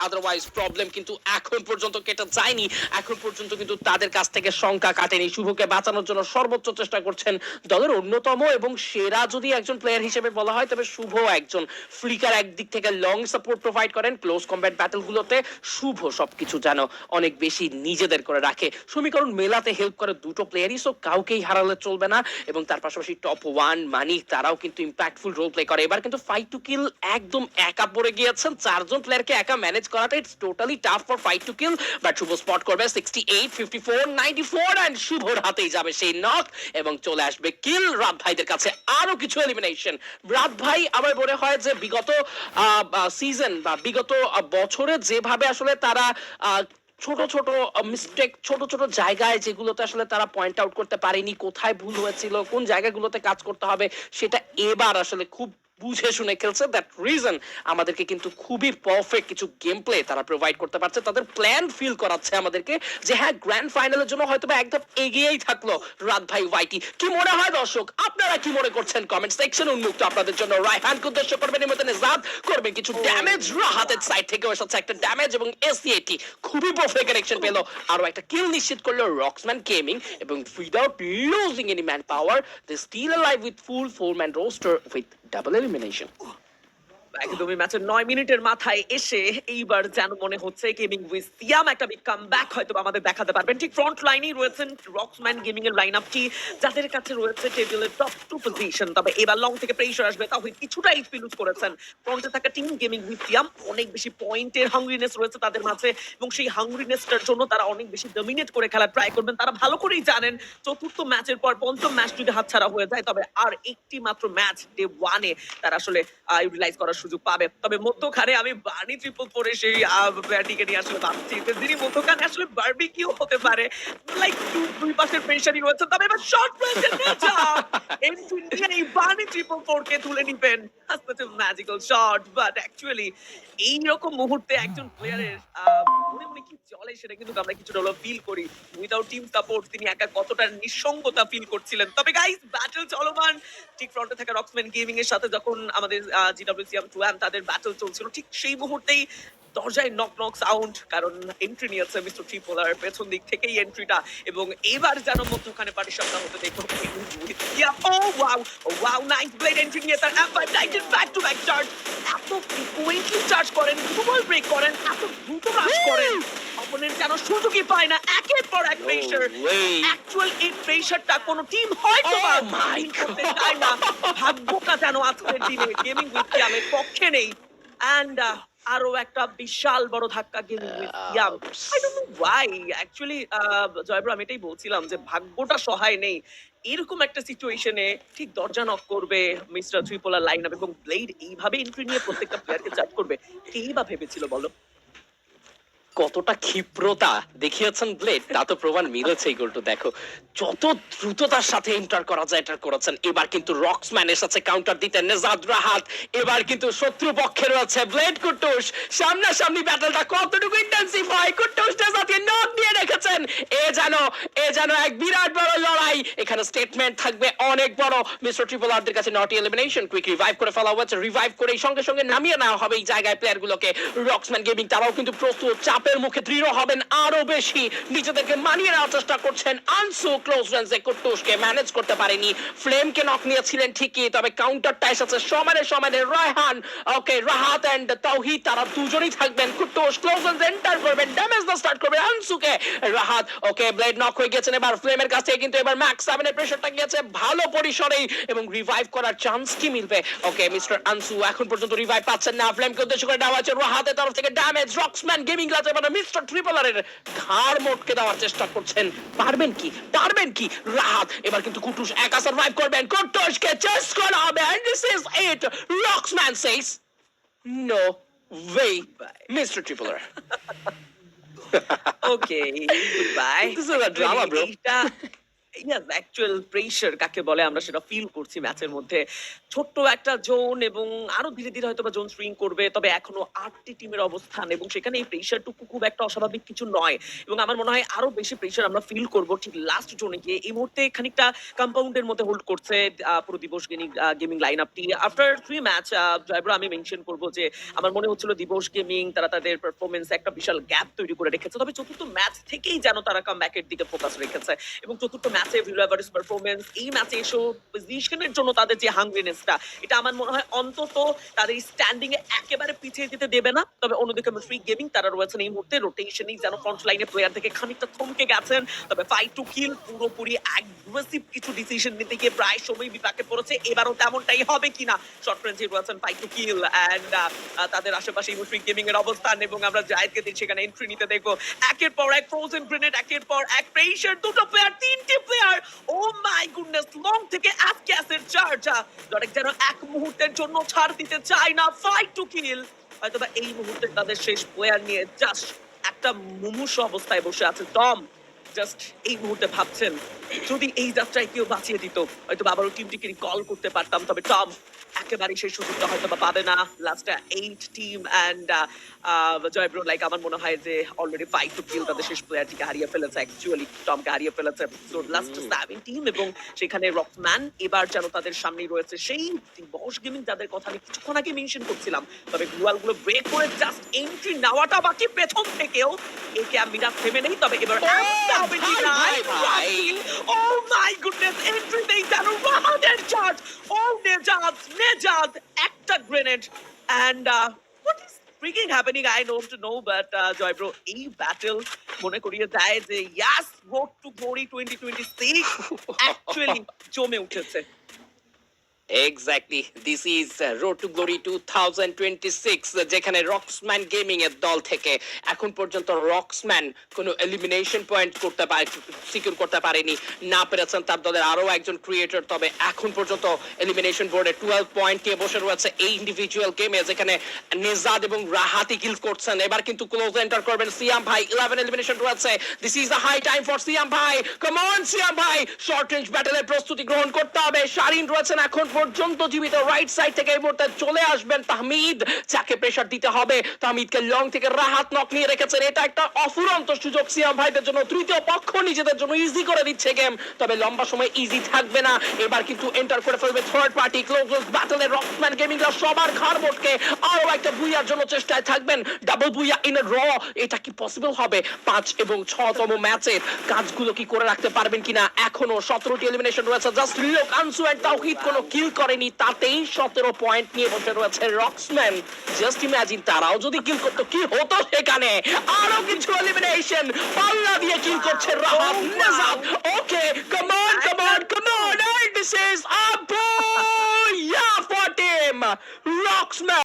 Otherwise problem কিন্তু এখন পর্যন্ত কেটে যায়নি। এখন পর্যন্ত কিন্তু তাদের কাছ থেকে শঙ্কা কাটেনি। শুভকে বাঁচানোর জন্য সর্বোচ্চ চেষ্টা করছেন দলের অন্যতম এবং সেরা যদি একজন প্লেয়ার হিসেবে বলা হয় তবে শুভ একজন। ফ্লিকার একদিক থেকে লং সাপোর্ট প্রোভাইড করেন ক্লোজ কম্ব্যাট ব্যাটল গুলোতে। শুভ সবকিছু যেন অনেক বেশি নিজেদের করে রাখে। সমীকরণ মেলাতে হেল্প করে দুটো প্লেয়ারই, সো কাউকেই হারালে চলবে না। এবং তার পাশাপাশি টপ ওয়ান মানিক তারাও কিন্তু ইম্প্যাক্টফুল রোল প্লে করে। এবার কিন্তু ফাইট টু কিল একদম একা পড়ে গিয়েছেন। চারজন প্লেয়ারকে একা ম্যানেজ করাটা it's totally tough for fight to kill. But Shubho spot করবে 68, 54, 94 এন্ড শুভর হাতেই যাবে সেই নক এবং চলে আসবে কিল। রাত ভাইদের কাছে আরো কিছু এলিমিনেশন। রাত ভাই আমার মনে হয় যে বিগত সিজন বা বিগত বছরে যেভাবে আসলে তারা ছোট ছোট মিস্টেক, ছোট ছোট জায়গায় যেগুলোতে আসলে তারা পয়েন্ট আউট করতে পারেনি, কোথায় ভুল হয়েছিল, কোন জায়গাগুলোতে কাজ করতে হবে, সেটা এবার আসলে খুব বুঝে শুনে খেলছে। দ্যাট রিজন আমাদেরকে কিন্তু খুবই পারফেক্ট কিছু গেম প্লে তারা প্রোভাইড করতে পারছে। তাদের প্ল্যান ফিল করাচ্ছে আমাদেরকে যে হ্যাঁ গ্র্যান্ড ফাইনালের জন্য হয়তো এক ধাপ এগিয়েই থাকলো রাত ভাই ওয়াইটি। কি মনে হয় দর্শক, আপনারা কি মনে করছেন? কমেন্ট সেকশন উন্মুক্ত আপনাদের জন্য। রায়হানকে উদ্দেশ্য করবেন এর মধ্যে নেজাদ করবেন কিছু ড্যামেজ। রাহাতের সাইড থেকে এসেছে একটা ড্যামেজ এবং এসিএটি খুবই পারফেক্ট কানেকশন পেল। আরো একটা কিল নিশ্চিত করলো রক্সম্যান গেমিং এবং without losing any man power they still alive with full 4-man roster with double elimination. একদমই ম্যাচের 9 মিনিটের মাথায় এসে এইবার যেন মনে হচ্ছে গেমিং উইথ সিয়াম একটা বিগ কামব্যাক হয়তো আমাদের দেখাতে পারবেন। ঠিক ফ্রন্ট লাইনেই রয়েছেন রক্সম্যান গেমিং এর লাইনআপটি, যাদের কাছে রয়েছে টেবিলের টপ 2 পজিশন। তবে এবার লং থেকে প্রেসার আসবে, তাও কিছুটা এইচপি লুজ করেছেন ফ্রন্টে থাকা টিম গেমিং উইথ সিয়াম। অনেক বেশি পয়েন্টের হাংরিনেস রয়েছে তাদের মাঝে এবং সেই হাংরিনেসটার জন্য তারা অনেক বেশি ডমিনেট করে খেলার ট্রাই করবেন। তারা ভালো করেই জানেন চতুর্থ ম্যাচের পর পঞ্চম ম্যাচ যদি হাতছাড়া হয়ে যায় তবে আর একটি মাত্র ম্যাচ ডে 1 এ তারা আসলে ইউটিলাইজ করার সুযোগ পাবে। তবে মধ্যখানে আমি বার্নি ট্রিপল পরে সেই ব্যাটিকে নিয়ে আসলে ভাবছি যে যিনি মধ্যখানে আসলে বারবিকিউ হতে পারে। লাইক দুই পাশের প্রেসারই রয়েছে। তবে এবার শর্ট রয়েছে নেজা এন্ট্রি নিয়ে এই বার্নি ট্রিপল কে তুলে নিবেন। Such a magical shot, but actually এইরকম মুহূর্তে একজন প্লেয়ারের মনে মনে কি চলে সেটা কিন্তু আমরা কিছুটা হলেও ফিল করি। উইদাউট টিম সাপোর্ট তিনি একা কতটা নিঃসঙ্গতা ফিল করছিলেন। তবে গাইস ব্যাটল চলমান। ঠিক ফ্রন্টে থাকা রক্সম্যান গেমিং এর সাথে যখন আমাদের জিডব্লিউসিএম 2 তাদের ব্যাটল চলছিল ঠিক সেই মুহূর্তেই দরজায় নক নক সাউন্ড, কারণ এন্ট্রি নিয়েছে মিস্টার ট্রিপলার পেছন দিক থেকেই এন্ট্রিটা এবং এবার যেন মধ্যখানে পার্টিশনটা হতে দেখো। Oh wow, wow, nice blade entry নিয়ে তার এফ5 19 ব্যাক টু ব্যাক চার্জ। এত ফ্রিকুয়েন্টলি চার্জ করেন, গ্লোবাল ব্রেক করেন, এত দ্রুত রাশ করেন, অপোনেন্ট যেন সুযোগই পায় না। একের পর এক প্রেসার। অ্যাকচুয়াল এই প্রেসারটা কোন টিম হয়তো বা করতে চায় না। ভাগ্যটা যেন আজকের দিনে গেমিং উইথ সিয়ামের পক্ষে নেই। অ্যান্ড আরো একটা বিশাল বড় ধাক্কা gaming with Siam. I don't know why actually জয়ব্রো আমি এটাই বলছিলাম যে ভাগ্যটা সহায় নেই। এরকম একটা সিচুয়েশনে ঠিক দরজা নক করবে মিস্টার ট্রিপলার লাইন আপ এবং ব্লেড এইভাবে এন্ট্রি নিয়ে প্রত্যেকটা প্লেয়ারকে চার্জ করবে। কেই বা ভেবেছিল বলো? কতটা ক্ষিপ্রতা দেখিয়েছেন ব্লেড তা তো প্রমাণ মিলেছে। গোলটা দেখো যত দ্রুততার সাথে এন্টার করা যায় এন্টার করেছেন। এবার কিন্তু রক্সম্যান এসেছে কাউন্টার দিতে। নেজাদ রাহাত এবার কিন্তু শত্রু পক্ষে রয়েছে। ব্লেড কুটুস সামনাসামনি ব্যাটলটা কতটুকু ইন্টেন্সিভ হয়। কুটুস নেজাদকে নক দিয়ে রেখেছেন। এ যেন এক বিরাট বড় লড়াই। এখানে স্টেটমেন্ট থাকবে অনেক বড়। মিস্টার ট্রিপলারদের কাছে নট এলিমিনেশন, কুইক রিভাইভ করে ফেলা হয়েছে। রিভাইভ করে সঙ্গে সঙ্গে নামিয়ে নেওয়া হবে এই জায়গায় প্লেয়ারগুলোকে। রক্সম্যান গেমিং তারাও কিন্তু প্রস্তুত, চাপের মুখে দৃঢ় হবেন আরো বেশি, নিজেদেরকে মানিয়ে নেওয়ার চেষ্টা করছেন। আনসু ক্লোজ রেঞ্জে কুট্টুসকে ম্যানেজ করতে পারেনি। ফ্লেমকে নক নিয়েছিলেন ঠিকই, তবে কাউন্টারটা এসেছে সমানে সমানে। রায়হান, ওকে, রাহাত এন্ড তাওহিদ তারা দুজনেই থাকবেন। কুট্টুস ক্লোজ রেঞ্জ এন্টার করবেন, ড্যামেজ দা স্টার্ট করবে আনসুকে। রাহাত, ওকে, ব্লেড নক হয়ে গেছেন এবার ফ্লেমের কাছ থেকে, কিন্তু এবার ম্যাক্স 7 এর প্রেসারটা গিয়েছে ভালো পরিসরেই এবং রিভাইভ করার চান্স কি মিলবে? ওকে, মিস্টার আনসু এখন পর্যন্ত রিভাইভ পাচ্ছেন না। ফ্লেমকে উদ্দেশ্য করে দেওয়া হচ্ছে রাহাতের তরফ থেকে ড্যামেজ। রক্সম্যান গেমিং গ্লাসে মানে মিস্টার ট্রিপলারের ঘাড় মোটকে দেওয়ার চেষ্টা করছেন। পারবেন কি? পারবেন কি? রাহাত এবার কিন্তু কুটুস একা সার্ভাইভ করবেন। কুটুসকে চেস করা হবে and this is it. রক্সম্যান says no way, Mr. Tripler. Okay, good bye. This is a drama, bro. Yes, actual pressure কাকে বলে আমরা সেটা ফিল করছি ম্যাচের মধ্যে। ছোট্ট একটা জোন এবং আরো ধীরে, ধীরে হয়তোবা জোন সুইং করবে। তবে এখনো ৮ টি টিমের অবস্থান এবং সেখানে এই প্রেশারটুকু খুব একটা অস্বাভাবিক কিছু নয়। এবং আমার মনে হয় আরো বেশি প্রেশার আমরা ফিল করব ঠিক লাস্ট জোনে গিয়ে। এই মুহূর্তে খানিকটা কম্পাউন্ডের মধ্যে হোল্ড করছে পুরো দিবস গেমিং লাইনআপটি। আফটার ৩ ম্যাচ জয়ব্রা আমি মেনশন করব যে আমার মনে হচ্ছিল দিবস গেমিং তারা তাদের পারফরম্যান্স একটা বিশাল গ্যাপ তৈরি করে রেখেছে। তবে চতুর্থ ম্যাচ থেকেই যেন তারা কামব্যাক এর দিকে ফোকাস রেখেছে। এবং চতুর্থ ম্যাচে ভিলাভারিস পারফরম্যান্স এই ম্যাচে এসেও পজিশনের জন্য তাদের যে হাংরিনেসটা এটা আমার মনে হয় অন্তত তাদের স্ট্যান্ডিং এ একেবারে পিছিয়ে যেতে দেবে না। তবে অন্যদিকে ফ্রি গেমিং তারা রয়েছেন এই মুহূর্তে রোটেশনই যেন ফ্রন্ট লাইনে প্লেয়ার থেকে খানিকটা থমকে গেছেন। তবে ফাইট টু কিল পুরোপুরি অ্যাগ্রেসিভ কিছু ডিসিশন নিতে গিয়ে প্রায় সময় বিপাকে পড়েছে। এবারও তেমনটাই হবে কিনা শর্ট রেঞ্জে রয়েছেন ফাইট টু কিল এন্ড তাদের আশেপাশে ফ্রি গেমিং এর অবস্থান এবং আমরা জায়েদকে সেখানে এন্ট্রি নিতে দেখবো। একের পর এক ফ্রোজেন গ্রেনেড, একের পর এক প্রেশার, দুটো প্লেয়ার, তিনটি player. Oh my goodness, long থেকে অ্যাফক্যাসের চার্জ ডরেক যেন এক মুহূর্তের জন্য ছাড় দিতে চায় না। ফাইট টু কিল হয়তোবা এই মুহূর্তে তাদের শেষ প্লেয়ার নিয়ে জাস্ট একটা মুমূর্ষু অবস্থায় বসে আছে টম। জাস্ট এই মুহূর্তে ভাবছেন যদি এই যাত্রায় কেউ বাঁচিয়ে দিত হয়তো আবারও টিমটিকে কল করতে পারতাম। তবে টম একেবারে সেই সুযোগটা হয়তো বা পাবে না। লাস্টে 8 টিম এন্ড জয়ব্রো লাইক আমার মনে হয় যে অলরেডি ফাইট টু কিল তাদের শেষ প্লেয়ারটিকে হারিয়ে ফেলেছে, অ্যাকচুয়ালি টমকে হারিয়ে ফেলেছে। সো লাস্ট 7 টিম এবং সেখানে রকম্যান এবার যেন তাদের সামনেই রয়েছে সেই বস গেমিং যাদের কথা আমি কিছুক্ষণ আগে মেনশন করছিলাম। তবে গ্লুয়াল গুলো ব্রেক করে জাস্ট এন্ট্রি নেওয়াটা বাকি পেছন থেকেও একে আমিরা থেমে নেই। তবে এবার ও মাই গুডনেস, এন্ট্রি নেই যেন রাহাদের চার্জ। ও নেজাদ একটা grenade and what is freaking happening I don't know but জয়ব্রো এই ব্যাটল মনে করিয়ে দেয় যে yes road to glory 2026 actually জমে উঠেছে। Exactly, this is road to glory 2026, যেখানে রক্সম্যান গেমিং এর দল থেকে এখন পর্যন্ত রক্সম্যান কোনো এলিমিনেশন পয়েন্ট সিকিউর করতে পারেনি, না পেরেছেন তার দলের আরো একজন ক্রিয়েটর। তবে এখন পর্যন্ত এলিমিনেশন বোর্ডে 12 পয়েন্ট নিয়ে বসে রয়েছে এই ইন্ডিভিজুয়াল গেমে, যেখানে নেজাদ এবং রাহাতি কিল করছেন। এবার কিন্তু ক্লোজ এন্টার করবেন সিয়াম ভাই, 11 এলিমিনেশন রয়েছে। This is the high time for Siam ভাই, কাম অন সিয়াম ভাই, শর্ট রেঞ্জ ব্যাটলের প্রস্তুতি গ্রহণ করতে হবে। শারিন রয়েছেন এখন পর্যন্ত জীবিত, রাইট সাইড থেকে এই মুহূর্তে চলে আসবেন তাহমিদ, যাকে প্রেসার দিতে হবে। তাহমিদকে লং থেকে রাহাত নক নিয়ে রেখেছেন, এটা একটা অফুরন্ত সুযোগ সিয়াম ভাইদের জন্য। তৃতীয় পক্ষ নিজেদের জন্য ইজি করে দিচ্ছে গেম, তবে লম্বা সময় ইজি থাকবে না। এবার কিন্তু এন্টার করে ফেলবে থার্ড পার্টি ক্লোজ ব্যাটলে রকম্যান গেমিংরা সবার ঘাড় আরো একটা বুইয়ার জন্য চেষ্টায় থাকবেন। ডাবল বুইয়া ইন এ র, এটা কি পসিবল হবে 5 এবং 6তম ম্যাচের কাজগুলো কি করে রাখতে পারবেন কিনা? এখনো 17টি এলিমিনেশন রয়েছে, জাস্ট লোক আনসু এন্ড তাওহিদ কোনো কিল করেনি, তাতেই 17 পয়েন্ট নিয়ে বসে রয়েছে রক্সম্যান। জাস্ট ইমাজিন তারাও যদি কিল করতো কি হতো সেখানে। আরো কিছু এলিমিনেশন, পাল্লা দিয়ে কিল করছে রাহাত নেজাদ। Okay, come on and this is a booyah for team Rocksmith.